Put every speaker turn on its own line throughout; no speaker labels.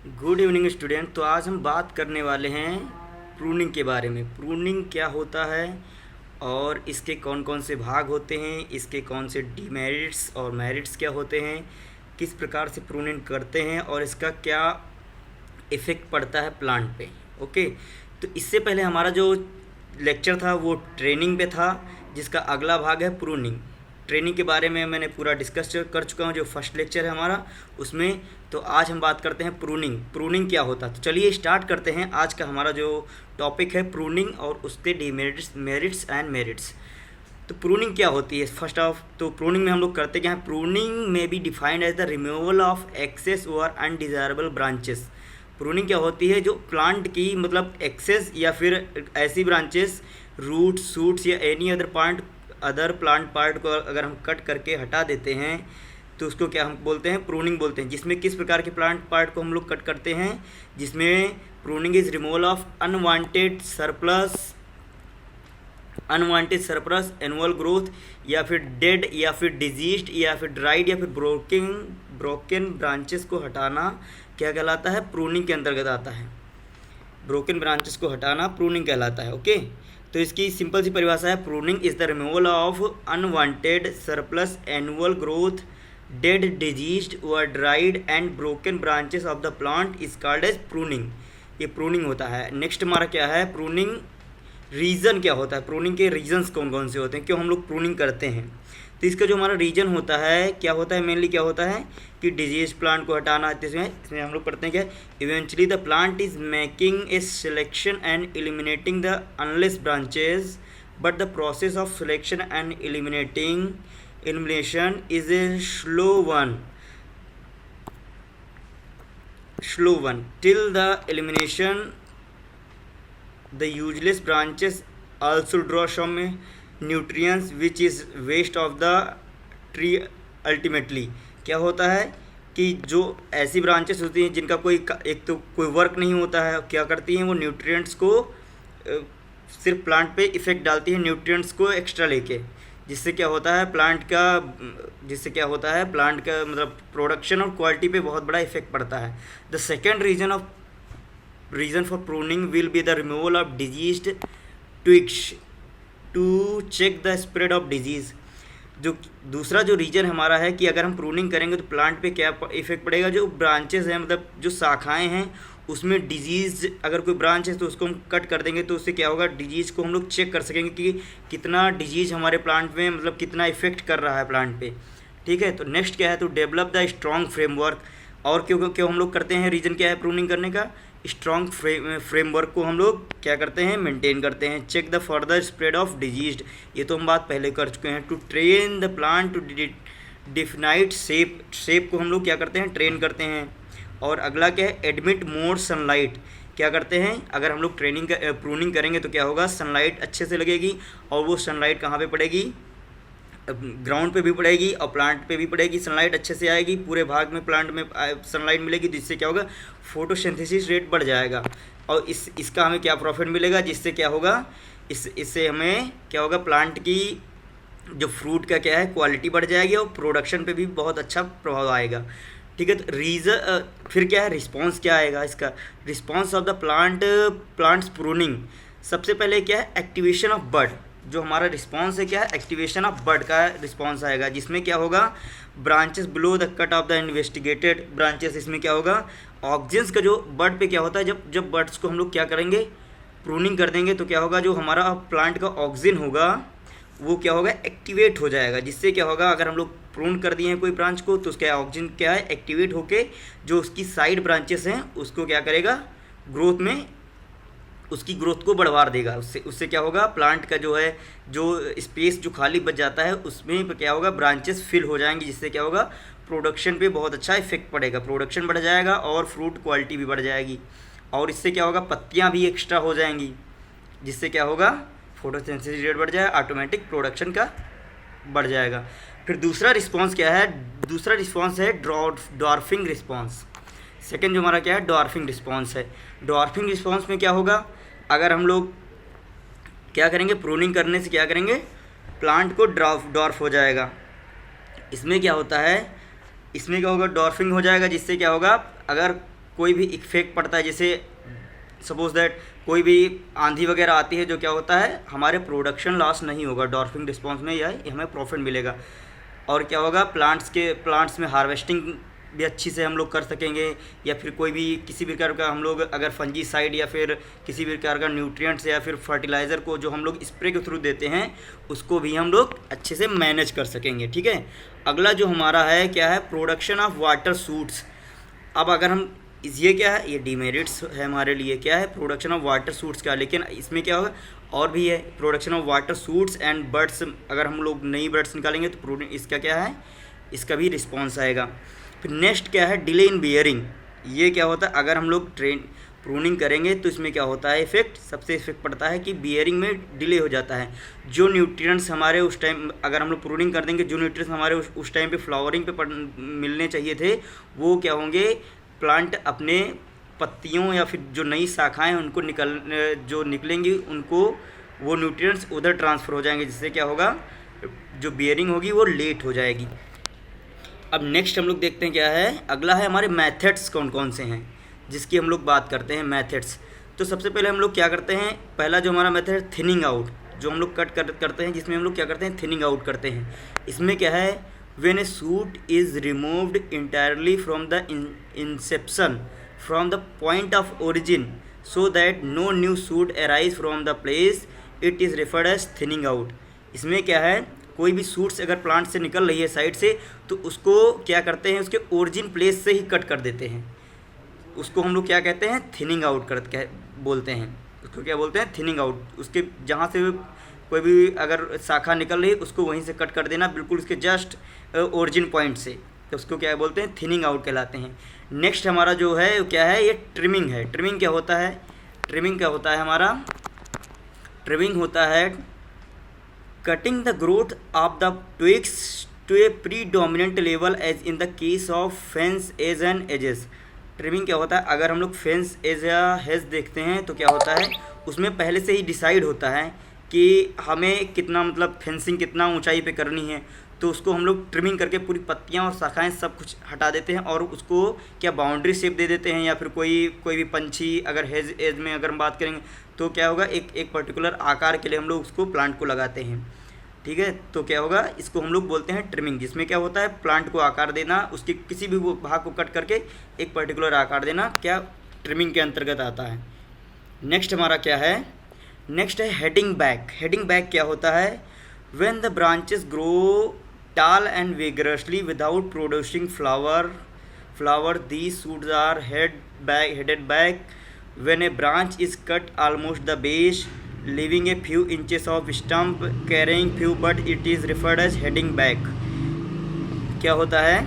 Good evening student. तो आज हम बात करने वाले हैं प्रूनिंग के बारे में। प्रूनिंग क्या होता है और इसके कौन कौन से भाग होते हैं, इसके कौन से डीमेरिट्स और मेरिट्स क्या होते हैं, किस प्रकार से प्रूनिंग करते हैं और इसका क्या इफ़ेक्ट पड़ता है प्लांट पे। ओके, तो इससे पहले हमारा जो लेक्चर था वो ट्रेनिंग पे था, जिसका अगला भाग है प्रूनिंग। ट्रेनिंग के बारे में मैंने पूरा डिस्कस कर चुका हूँ, जो फर्स्ट लेक्चर है हमारा उसमें। तो आज हम बात करते हैं प्रूनिंग। प्रूनिंग क्या होता है, तो चलिए स्टार्ट करते हैं। आज का हमारा जो टॉपिक है प्रूनिंग और उसके डीमेरिट्स, मेरिट्स एंड मेरिट्स। तो प्रूनिंग क्या होती है फर्स्ट ऑफ, तो प्रूनिंग में हम लोग करते क्या है। प्रूनिंग में be defined as the removal of excess और अनडिजायरेबल ब्रांचेस। प्रूनिंग क्या होती है, जो प्लांट की मतलब एक्सेस या फिर ऐसी ब्रांचेस, रूट्स, शूट्स या एनी अदर प्लांट पार्ट को अगर हम कट करके हटा देते हैं तो उसको क्या हम बोलते हैं, प्रूनिंग बोलते हैं। जिसमें किस प्रकार के प्लांट पार्ट को हम लोग कट करते हैं, जिसमें pruning is removal of unwanted surplus annual growth, या फिर डेड या फिर डिजीज्ड या फिर ड्राइड या फिर ब्रोकन ब्रांचेस को हटाना क्या कहलाता है, प्रूनिंग के अंतर्गत आता है। ब्रोकन ब्रांचेस को हटाना प्रूनिंग कहलाता है। ओके, तो इसकी सिंपल सी परिभाषा है, pruning is the removal of unwanted surplus annual growth, dead, diseased और dried and broken branches of the plant is called as pruning. ये प्रूनिंग होता है। नेक्स्ट हमारा क्या है, प्रूनिंग रीज़न क्या होता है, प्रूनिंग के रीजंस कौन कौन से होते हैं, क्यों हम लोग प्रूनिंग करते हैं। तो इसका जो हमारा रीजन होता है क्या होता है, मेनली क्या होता है कि डिजीज प्लांट को हटाना। इसमें हम लोग पढ़ते हैं क्या, eventually the plant is making a selection and eliminating the unless branches, but the process of selection and elimination is a slow one till the elimination the useless branches also draw some nutrients which is waste of the tree ultimately। क्या होता है कि जो ऐसी branches होती हैं जिनका एक तो कोई वर्क नहीं होता है, क्या करती हैं वो न्यूट्रिएंट्स को सिर्फ प्लांट पे इफ़ेक्ट डालती है, न्यूट्रिएंट्स को एक्स्ट्रा लेके, जिससे क्या होता है प्लांट का मतलब प्रोडक्शन और क्वालिटी पे बहुत बड़ा इफेक्ट पड़ता है। The second reason for pruning will be the removal of diseased twigs to check the spread of disease. जो दूसरा जो रीजन हमारा है कि अगर हम प्रूनिंग करेंगे तो प्लांट पे क्या इफेक्ट पड़ेगा, जो ब्रांचेस हैं मतलब जो शाखाएं हैं उसमें डिजीज़, अगर कोई ब्रांच है तो उसको हम कट कर देंगे तो उससे क्या होगा, डिजीज़ को हम लोग चेक कर सकेंगे कि कितना डिजीज़ हमारे प्लांट में मतलब कितना इफेक्ट कर रहा है प्लांट पे। ठीक है, तो नेक्स्ट क्या है, तो डेवलप द स्ट्रॉन्ग फ्रेमवर्क। और क्यों क्यों हम लोग करते हैं, रीज़न क्या है प्रूनिंग करने का, स्ट्रॉन्ग फ्रेमवर्क को हम लोग क्या करते हैं, मेंटेन करते हैं। Check the further spread of disease, ये तो हम बात पहले कर चुके हैं। To train the plant to definite shape को हम लोग क्या करते हैं, ट्रेन करते हैं। और अगला क्या है, एडमिट मोर सनलाइट। क्या करते हैं, अगर हम लोग प्रूनिंग करेंगे तो क्या होगा, सनलाइट अच्छे से लगेगी, और वो सनलाइट कहाँ पे पड़ेगी, ग्राउंड पे भी पड़ेगी और प्लांट पे भी पड़ेगी। सनलाइट अच्छे से आएगी, पूरे भाग में प्लांट में सनलाइट मिलेगी, जिससे क्या होगा, फोटोसिंथेसिस रेट बढ़ जाएगा। और इसका हमें क्या प्रॉफिट मिलेगा, जिससे क्या होगा, इससे हमें क्या होगा, प्लांट की जो फ्रूट का क्या है क्वालिटी बढ़ जाएगी और प्रोडक्शन पे भी बहुत अच्छा प्रभाव आएगा। ठीक है, तो फिर क्या है, रिस्पॉन्स क्या आएगा, इसका response of the plants pruning. सबसे पहले क्या है, एक्टिवेशन ऑफ बड। जो हमारा रिस्पॉन्स है क्या है, एक्टिवेशन ऑफ बड का रिस्पॉन्स आएगा, जिसमें क्या होगा, branches below the cut off the investigated branches. इसमें क्या होगा, ऑक्सीजन का जो बड पे क्या होता है, जब बड्स को हम लोग क्या करेंगे, प्रूनिंग कर देंगे तो क्या होगा, जो हमारा प्लांट का ऑक्सीजन होगा वो क्या होगा, एक्टिवेट हो जाएगा। जिससे क्या होगा, अगर हम लोग प्रून कर दिए हैं कोई ब्रांच को तो उसका ऑक्सीजन क्या है, एक्टिवेट होके जो उसकी साइड ब्रांचेस हैं उसको क्या करेगा, ग्रोथ में उसकी ग्रोथ को बढ़वा देगा। उससे क्या होगा, प्लांट का जो है जो स्पेस जो खाली बच जाता है उसमें क्या होगा, ब्रांचेस फिल हो जाएंगी, जिससे क्या होगा, प्रोडक्शन पे बहुत अच्छा इफेक्ट पड़ेगा, प्रोडक्शन बढ़ जाएगा और फ्रूट क्वालिटी भी बढ़ जाएगी। और इससे क्या होगा, पत्तियाँ भी एक्स्ट्रा हो जाएंगी, जिससे क्या होगा, फोटोसिंथेसिस रेट बढ़ जाएगा, ऑटोमेटिक प्रोडक्शन का बढ़ जाएगा। फिर दूसरा रिस्पॉन्स क्या है, दूसरा रिस्पॉन्स है डॉर्फिंग रिस्पॉन्स। सेकेंड जो हमारा क्या है, डॉर्फिंग रिस्पॉन्स है। डॉर्फिंग रिस्पॉन्स में क्या होगा, अगर हम लोग क्या करेंगे, प्रूनिंग करने से क्या करेंगे, प्लांट को डॉर्फ हो जाएगा। इसमें क्या होता है, इसमें क्या होगा, डॉर्फिंग हो जाएगा, जिससे क्या होगा, अगर कोई भी इफेक्ट पड़ता है, जैसे सपोज दैट कोई भी आंधी वगैरह आती है, जो क्या होता है हमारे प्रोडक्शन लॉस नहीं होगा, डॉर्फिंग रिस्पॉन्स में यह हमें प्रॉफिट मिलेगा। और क्या होगा, प्लांट्स में हार्वेस्टिंग भी अच्छी से हम लोग कर सकेंगे, या फिर कोई भी किसी भी प्रकार का हम लोग अगर फंजीसाइड या फिर किसी भी प्रकार का न्यूट्रिएंट्स या फिर फर्टिलाइज़र को जो हम लोग स्प्रे के थ्रू देते हैं उसको भी हम लोग अच्छे से मैनेज कर सकेंगे। ठीक है, अगला जो हमारा है क्या है, प्रोडक्शन ऑफ वाटर सूट्स। अब अगर हम ये क्या है, ये डीमेरिट्स है हमारे लिए, क्या है प्रोडक्शन ऑफ वाटर सूट्स का, लेकिन इसमें क्या होगा और भी है, production of water suits and birds. अगर हम लोग नई बर्ड्स निकालेंगे तो इसका क्या है, इसका भी रिस्पॉन्स आएगा। फिर नेक्स्ट क्या है, डिले इन बियरिंग। ये क्या होता है, अगर हम लोग प्रूनिंग करेंगे तो इसमें क्या होता है इफेक्ट, सबसे इफेक्ट पड़ता है कि बियरिंग में डिले हो जाता है। जो न्यूट्रिएंट्स हमारे उस टाइम, अगर हम लोग प्रूनिंग कर देंगे, जो न्यूट्रिएंट्स हमारे उस टाइम पे फ्लावरिंग पे मिलने चाहिए थे, वो क्या होंगे, प्लांट अपने पत्तियों या फिर जो नई शाखाएं उनको जो निकलेंगी उनको वो न्यूट्रिएंट्स उधर ट्रांसफ़र हो जाएंगे, जिससे क्या होगा, जो बियरिंग होगी वो लेट हो जाएगी। अब नेक्स्ट हम लोग देखते हैं क्या है, अगला है हमारे मेथड्स कौन कौन से हैं जिसकी हम लोग बात करते हैं, मेथड्स। तो सबसे पहले हम लोग क्या करते हैं, पहला जो हमारा मेथड है थिनिंग आउट, जो हम लोग करते हैं, जिसमें हम लोग क्या करते हैं, थिनिंग आउट करते हैं। इसमें क्या है, when a shoot is removed entirely from the inception from the point of origin so that no new shoot arise from the place, it is referred as thinning out. इसमें क्या है, कोई भी सूट्स अगर प्लांट से निकल रही है साइड से, तो उसको क्या करते हैं, उसके ओरिजिन प्लेस से ही कट कर देते हैं। उसको हम लोग क्या कहते हैं, थिनिंग आउट बोलते हैं। उसको क्या बोलते हैं, थिनिंग आउट। उसके जहाँ से कोई भी अगर शाखा निकल रही है उसको वहीं से कट कर देना, बिल्कुल उसके जस्ट ओरिजिन पॉइंट से, तो उसको क्या बोलते हैं, थिनिंग आउट कहलाते हैं। नेक्स्ट हमारा जो है क्या है, ये ट्रिमिंग है। ट्रिमिंग क्या होता है, ट्रिमिंग क्या होता है हमारा, ट्रिमिंग होता है cutting the growth of the twigs to a predominant level as in the case of fence edge and edges. Trimming क्या होता है, अगर हम लोग फेंस एज या हेज देखते हैं तो क्या होता है, उसमें पहले से ही डिसाइड होता है कि हमें कितना, मतलब फेंसिंग कितना ऊंचाई पे करनी है, तो उसको हम लोग ट्रिमिंग करके पूरी पत्तियां और शाखाएं सब कुछ हटा देते हैं और उसको क्या बाउंड्री शेप दे देते हैं। या फिर कोई भी पंछी अगर हेज एज में अगर हम बात करेंगे तो क्या होगा, एक पर्टिकुलर आकार के लिए हम लोग उसको प्लांट को लगाते हैं। ठीक है, तो क्या होगा, इसको हम लोग बोलते हैं ट्रिमिंग, जिसमें क्या होता है प्लांट को आकार देना, उसके किसी भी भाग को कट करके एक पर्टिकुलर आकार देना, क्या ट्रिमिंग के अंतर्गत आता है। नेक्स्ट हमारा क्या है, नेक्स्ट है हेडिंग बैक। हेडिंग बैक क्या होता है, when the branches grow tall and vigorously without producing flower these shoots are headed back when a branch is cut almost the base leaving a few inches of stump carrying few bud, it is referred as heading back। क्या होता है,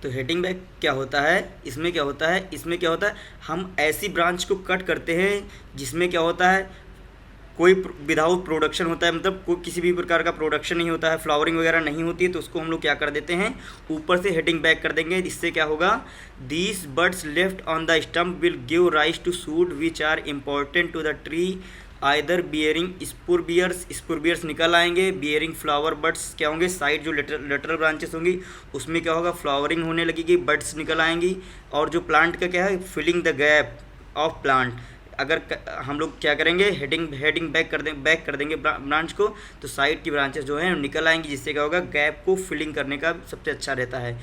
तो heading back क्या होता है, इसमें क्या होता है, इसमें क्या होता है, हम ऐसी ब्रांच को कट करते हैं जिसमें क्या होता है, कोई विदाउट प्रोडक्शन होता है, मतलब कोई किसी भी प्रकार का प्रोडक्शन नहीं होता है, फ्लावरिंग वगैरह नहीं होती है, तो उसको हम लोग क्या कर देते हैं, ऊपर से हेडिंग बैक कर देंगे। इससे क्या होगा, these buds left on the stump will give rise to shoots which are important to the tree either bearing spur bearers निकल आएंगे, बियरिंग फ्लावर बर्ड्स क्या होंगे, साइड जो लेटरल ब्रांचेस होंगी उसमें क्या होगा, फ्लावरिंग होने लगेगी, बर्ड्स निकल आएंगी। और जो प्लांट का क्या है, filling the gap of plant, अगर हम लोग क्या करेंगे, हेडिंग बैक कर देंगे ब्रांच को, तो साइड की ब्रांचेस जो हैं निकल आएंगी, जिससे क्या होगा, गैप को फिलिंग करने का सबसे अच्छा रहता है।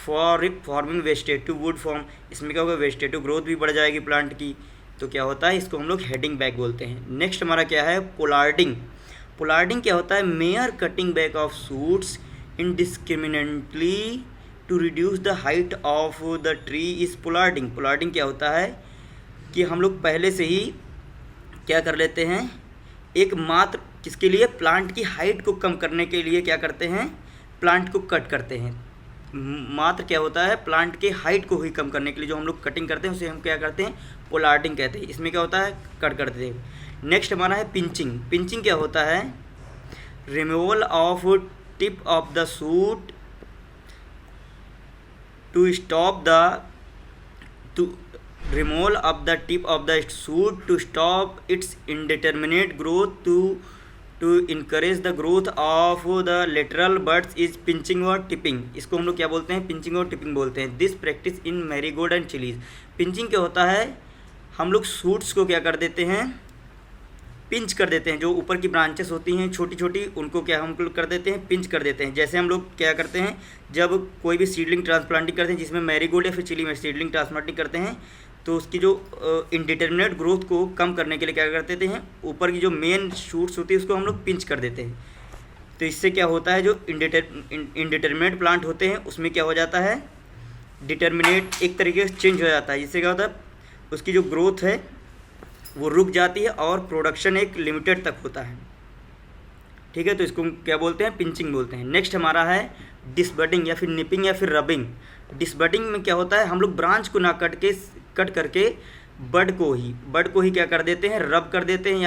फॉर्मिंग वेजिटेटिव वुड फॉर्म, इसमें क्या होगा, वेजिटेटिव ग्रोथ भी बढ़ जाएगी प्लांट की, तो क्या होता है, इसको हम लोग हेडिंग बैक बोलते हैं। नेक्स्ट हमारा क्या है, पोलार्डिंग। पोलार्डिंग क्या होता है, mere cutting back of shoots indiscriminately to reduce the height of the tree is pollarding. Pollarding क्या होता है कि हम लोग पहले से ही क्या कर लेते हैं, एक मात्र किसके लिए, प्लांट की हाइट को कम करने के लिए क्या करते हैं, प्लांट को कट करते हैं। मात्र क्या होता है, प्लांट के हाइट को ही कम करने के लिए जो हम लोग कटिंग करते हैं उसे हम क्या करते हैं, पोलार्डिंग कहते हैं। इसमें क्या होता है, कट करते हैं। नेक्स्ट हमारा है पिंचिंग। पिंचिंग क्या होता है, removal of tip of the shoot to stop the removal of the tip of the shoot to stop its indeterminate growth to encourage the growth of the lateral buds is pinching और tipping. इसको हम लोग क्या बोलते हैं? Pinching और tipping बोलते हैं। This practice in marigold and chillies. Pinching क्या होता है? हम लोग सूट्स को क्या कर देते हैं? पिंच कर देते हैं। जो ऊपर की ब्रांचेस होती हैं छोटी छोटी, उनको क्या हम लोग कर देते हैं? पिंच कर देते हैं। जैसे हम लोग क्या करते हैं, जब कोई भी सीडलिंग ट्रांसप्लांटिंग करते हैं, जिसमें मैरीगोल्ड या फिर चिली में सीडलिंग ट्रांसप्लांटिंग करते हैं, तो उसकी जो इनडिटर्मिनेट ग्रोथ को कम करने के लिए क्या कर देते हैं? ऊपर की जो मेन शूट्स होती है उसको हम लोग पिंच कर देते हैं। तो इससे क्या होता है, जो इनडिटर्मिनेट प्लांट होते हैं उसमें क्या हो जाता है? डिटर्मिनेट एक तरीके से चेंज हो जाता है, जिससे क्या होता है, उसकी जो ग्रोथ है वो रुक जाती है और प्रोडक्शन एक लिमिटेड तक होता है। ठीक है, तो इसको हम क्या बोलते हैं? पिंचिंग बोलते हैं। नेक्स्ट हमारा है डिसबडिंग या फिर निपिंग या फिर रबिंग। डिसबडिंग में क्या होता है? हम लोग ब्रांच को ना कट करके बड को ही क्या कर देते हैं? रब कर देते हैं,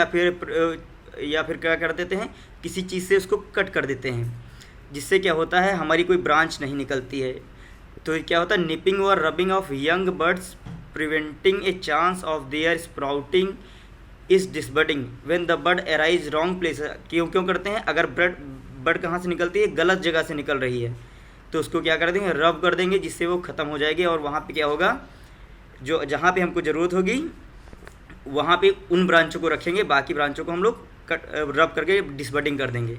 या फिर क्या कर देते हैं? किसी चीज़ से उसको कट कर देते हैं, जिससे क्या होता है? हमारी कोई ब्रांच नहीं निकलती है। तो क्या होता है? निपिंग और rubbing of young birds preventing a chance of their sprouting is disbudding when the bud arise wrong place। क्यों करते हैं? अगर बड कहाँ से निकलती है? गलत जगह से निकल रही है, तो उसको क्या कर देंगे? रब कर देंगे, जिससे वो ख़त्म हो जाएगी। और वहाँ पे क्या होगा? जो जहाँ पे हमको ज़रूरत होगी वहाँ पे उन ब्रांचों को रखेंगे, बाकी ब्रांचों को हम लोग रब करके डिसबडिंग कर देंगे।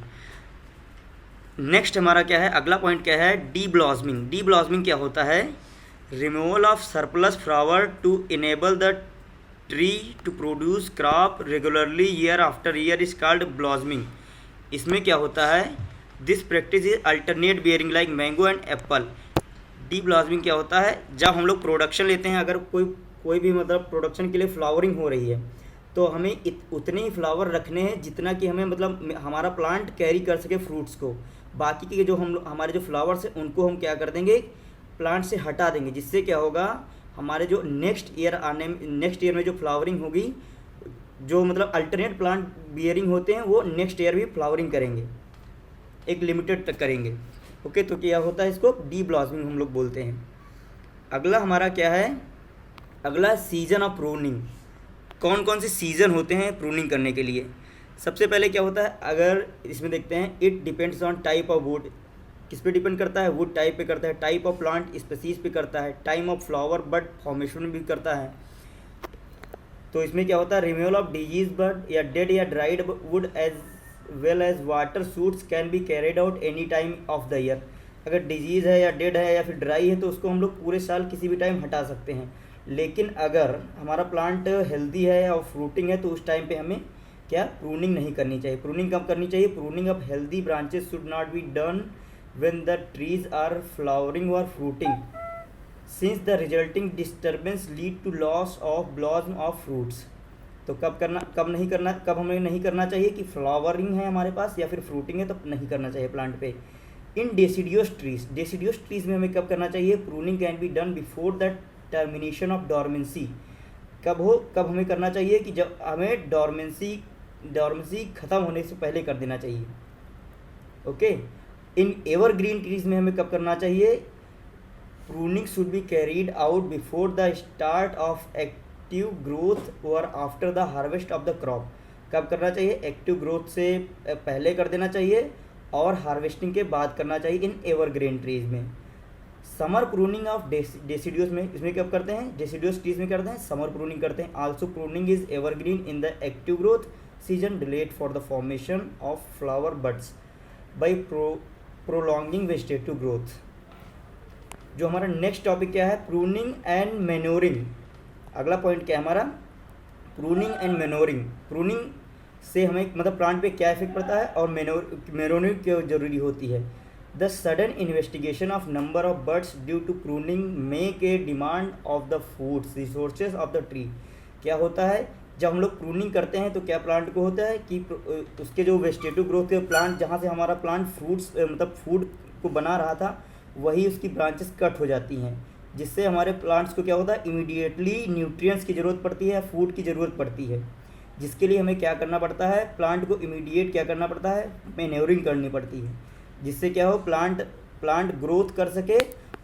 नेक्स्ट हमारा क्या है? अगला पॉइंट क्या है? D blossoming. डी ब्लॉसमिंग क्या होता है? Removal of surplus flower to enable the tree to produce crop regularly year after year is called blossoming. इसमें क्या होता है? This practice is alternate bearing like mango and apple. Deblossoming क्या होता है? जब हम लोग प्रोडक्शन लेते हैं, अगर कोई भी मतलब प्रोडक्शन के लिए फ्लावरिंग हो रही है, तो हमें उतने ही फ्लावर रखने हैं जितना कि हमें मतलब हमारा प्लांट कैरी कर सके फ्रूट्स को। बाकी के जो हमारे जो फ्लावर्स हैं उनको हम क्या कर देंगे? प्लांट से हटा देंगे, जिससे क्या होगा? हमारे जो नेक्स्ट ईयर में जो फ्लावरिंग होगी, जो मतलब अल्टरनेट प्लांट बियरिंग होते हैं वो नेक्स्ट ईयर भी फ्लावरिंग करेंगे, एक लिमिटेड तक करेंगे। ओके, तो क्या होता है? इसको डी ब्लॉसमिंग हम लोग बोलते हैं। अगला हमारा क्या है? अगला सीजन ऑफ प्रूनिंग। कौन कौन से सीज़न होते हैं प्रूनिंग करने के लिए? सबसे पहले क्या होता है? अगर इसमें देखते हैं, it depends on type of would. किस पे डिपेंड करता है? वुड टाइप पे करता है, टाइप ऑफ प्लांट स्पीसीज पे करता है, time of flower bud formation भी करता है। तो इसमें क्या होता है? रिमूवल ऑफ डिजीज बड या डेड या dried wood as well as water shoots can be carried out any time of the year. अगर डिजीज़ है या डेड है या फिर ड्राई है तो उसको हम लोग पूरे साल किसी भी टाइम हटा सकते हैं। लेकिन अगर हमारा प्लांट हेल्दी है और फ्रूटिंग है तो उस टाइम पे हमें क्या प्रूनिंग नहीं करनी चाहिए। प्रूनिंग कब करनी चाहिए? Pruning of healthy branches should not be done when the trees are flowering or fruiting, since the resulting disturbance lead to loss of blossom of fruits। तो कब हमें नहीं करना चाहिए कि फ्लावरिंग है हमारे पास या फिर फ्रूटिंग है, तब नहीं करना चाहिए प्लांट पे। इन डेसिडियोस ट्रीज में हमें कब करना चाहिए? Pruning can be done before the termination of dormancy. कब हमें करना चाहिए? कि जब हमें डॉर्मेंसी ख़त्म होने से पहले कर देना चाहिए। ओके, इन एवरग्रीन ट्रीज में हमें कब करना चाहिए? Pruning should be carried out before the start of active growth और after the harvest of the crop. कब करना चाहिए? एक्टिव ग्रोथ से पहले कर देना चाहिए और हार्वेस्टिंग के बाद करना चाहिए इन एवरग्रीन ट्रीज में। समर प्रूनिंग ऑफ डेसिडियोस में, इसमें कब करते हैं? डेसिडियोस ट्रीज में करते हैं, समर प्रूनिंग करते हैं। Also pruning is evergreen in the active growth season delayed for the formation of flower buds by prolonging vegetative growth. जो हमारा नेक्स्ट टॉपिक क्या है? Pruning and manuring. अगला पॉइंट क्या है हमारा? Pruning and manuring. प्रूनिंग से हमें मतलब प्लांट पे क्या इफेक्ट पड़ता है और मैन्योरिंग क्यों जरूरी होती है? The sudden investigation of number of birds due to pruning make a demand of the foods resources of the tree. क्या होता है? जब हम लोग प्रूनिंग करते हैं तो क्या प्लांट को होता है कि उसके जो वेजिटेटिव ग्रोथ के प्लांट, जहाँ से हमारा प्लांट फ्रूट्स मतलब फूड को बना रहा था, वही उसकी ब्रांचेस कट हो जाती हैं, जिससे हमारे प्लांट्स को क्या होता है? इमीडिएटली न्यूट्रिएंट्स की ज़रूरत पड़ती है, फूड की ज़रूरत पड़ती है, जिसके लिए हमें क्या करना पड़ता है? प्लांट को इमीडिएट क्या करना पड़ता है? मैन्योरिंग करनी पड़ती है, जिससे क्या हो? प्लांट ग्रोथ कर सके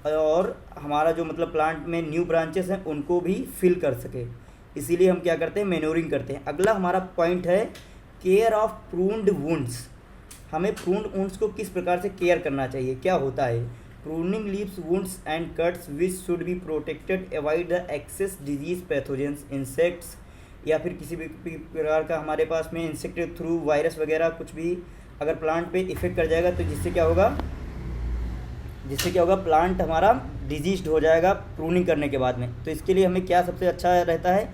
और हमारा जो मतलब प्लांट में न्यू ब्रांचेस हैं उनको भी फिल कर सके। इसीलिए हम क्या करते हैं? मैन्योरिंग करते हैं। अगला हमारा पॉइंट है केयर ऑफ प्रून्ड वुंड्स, हमें प्रून्ड वुंड्स को किस प्रकार से केयर करना चाहिए, क्या होता है। Pruning leaves wounds and cuts which should be protected, avoid the excess disease pathogens, insects या फिर किसी भी प्रकार का हमारे पास में इंसेक्ट के थ्रू वायरस वगैरह कुछ भी अगर प्लांट पे इफेक्ट कर जाएगा तो जिससे क्या होगा प्लांट हमारा डिजीज्ड हो जाएगा प्रूनिंग करने के बाद में। तो इसके लिए हमें क्या सबसे अच्छा रहता है,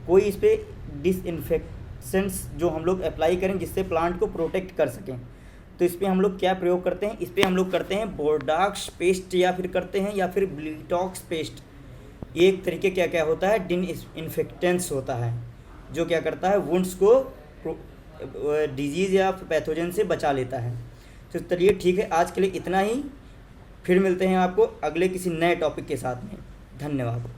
कोई इस पर डिसइंफेक्शंस जो हम लोग अप्लाई करें जिससे प्लांट को प्रोटेक्ट कर सकें। तो इस पर हम लोग क्या प्रयोग करते हैं, इस पर हम लोग करते हैं बोर्डॉक्स पेस्ट या फिर ब्लीटॉक्स पेस्ट। एक तरीके क्या क्या होता है, डिसइंफेक्टेंट्स होता है जो क्या करता है वुंड्स को डिजीज़ या पैथोजन से बचा लेता है। तो चलिए ठीक है, आज के लिए इतना ही, फिर मिलते हैं आपको अगले किसी नए टॉपिक के साथ में। धन्यवाद।